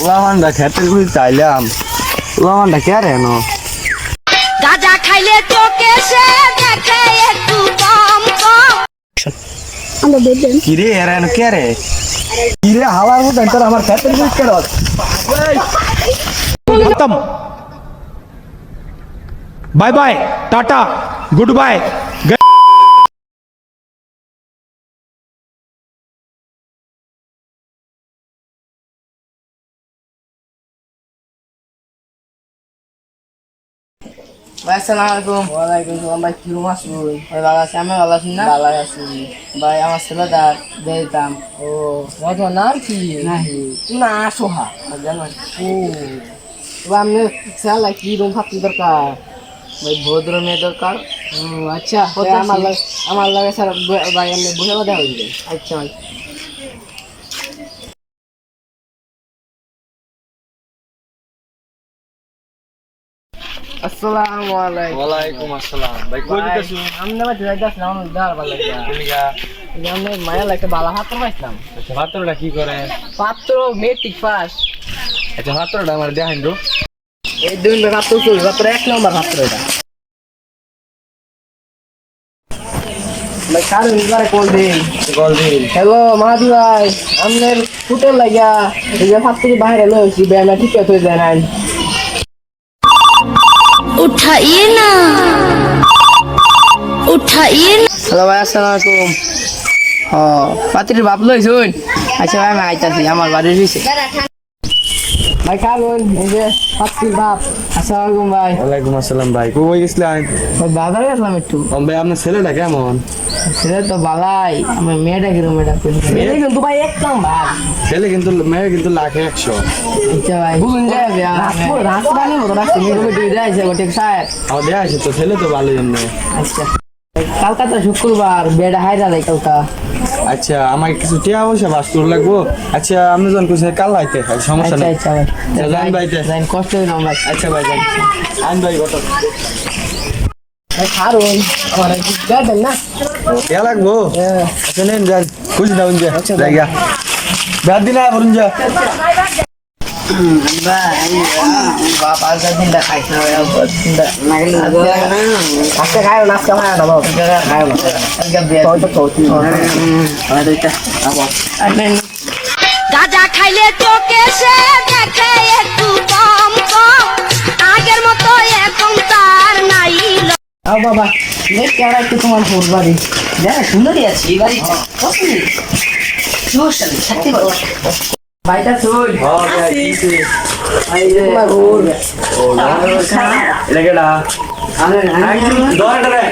লামানটা খেতে ঘুরে চাইলাম লামানটা কে রে ন গাঁজা খাইলে চোখে সে দেখে একটু কম কম। আমরা দেখবেন কিরে এরা কে রে কিরে হাওয়ার মতো তোর আমার খেতে ঘুরে কে রস खत्म bye bye tata goodbye ভাই আসসালামু আলাইকুম। ওয়ালাইকুম সালাম। ভাই কি রুম আসবো? ভাই ভালো আছি। আমি ভালো আছি না? ভালো আছি ভাই। আমার ছেলেটা দিতাম। ও তোমার নাম কি? নাহি না সোহা জানো। ও এবার আপনি ছেলে কি রুম থাকতে দরকার? ভাই ভদ্র মেয়ে দরকার। ও আচ্ছা আমার লাগে স্যার ভাই আপনি বসে কথা হইবে। আচ্ছা ভাই। আসসালামু আলাইকুম। ওয়ালাইকুম আসসালাম ভাই কই দিতেছ আমি না ভাই যাইতাছিলাম আমার দাঁড় ভালো লাগে তুমিগা আমি মায়া লাগে বালা হাত পাইছিলাম আচ্ছা পাত্রটা কি করে পাত্র মেট্রিক পাস আচ্ছা পাত্রটা আমার দেখাইন তো এই দুই পাত্র চলবে পাত্র 1 নম্বর পাত্র এটা ভাই কার নিবারে কল দিন হ্যালো মাহাদি ভাই আমনের ফুটেল লাগিয়া এই যে পাত্র বাইরে লইছি ব্যানা ঠিক হয়ে যায় না उठाइए ना उठाइए ना। হ্যালো ভাই আসসালামু আলাইকুম পাত্রীর বাপ লইছুন আচ্ছা ভাই আমি আইতাছি আমার বাড়ির পিছে ভাই কারণ এই যে পাত্রীর বাপ আসসালামু আলাইকুম ভাই ওয়ালাইকুম আসসালাম ভাই কই গেছিলেন ভাই বাজারে গেছিলাম একটু ভাই আপনার ছেলেটা কেমন ছেলে তো বালাই আমার মেয়েটা কিরম মেয়েটা মেয়ে কিন্তু ভাই একদম ভাই ছেলে কিন্তু মেয়ে কিন্তু লাখে 100 আচ্ছা ভাই বুঝুন যায় রাস্তানি মতো রাস্তা মেয়ে দুই যাইছে গোটে সাহেব আমার দেয়া আছে তো ছেলে তো ভালো জন্য আচ্ছা কালকা তো শুক্রবার বেড়া হাইরা দেয় কালকা আচ্ছা আমাকে কিছু টিয়া পয়সা বাস্তুর লাগবো আচ্ছা আপনি যখন কিছু কাল আইতে সমস্যা আচ্ছা নেই আচ্ছা ভাই যান ভাইতে যাই কষ্ট হইল ভাই আচ্ছা ভাই যান আইন ভাই কত ভাই খারুন আমার দেন না টিয়া লাগবো হ্যাঁ আচ্ছা নেন যান খুশি দাউন যা আচ্ছা, জায়গা বাদ দিনা করুন যা বাপ আজকে দিনটা খাইছে আজকে খায় না আজকে খায় না বাবা খায় না আজকে বিয়ে তো কৌতি গাঁজা খাইলে চোখে সে দেখে একটু কম কম। আগের মতো এখন তার নাই আও বাবা লেট কেমন একটু তোমার ফোন বাড়ি দেখ সুন্দরই আছে এই বাড়িটা সমস্যা নেই থাকতে পারো বাড়িটা চল তোমার ঘুর এটা কেডা আরে দরটা রে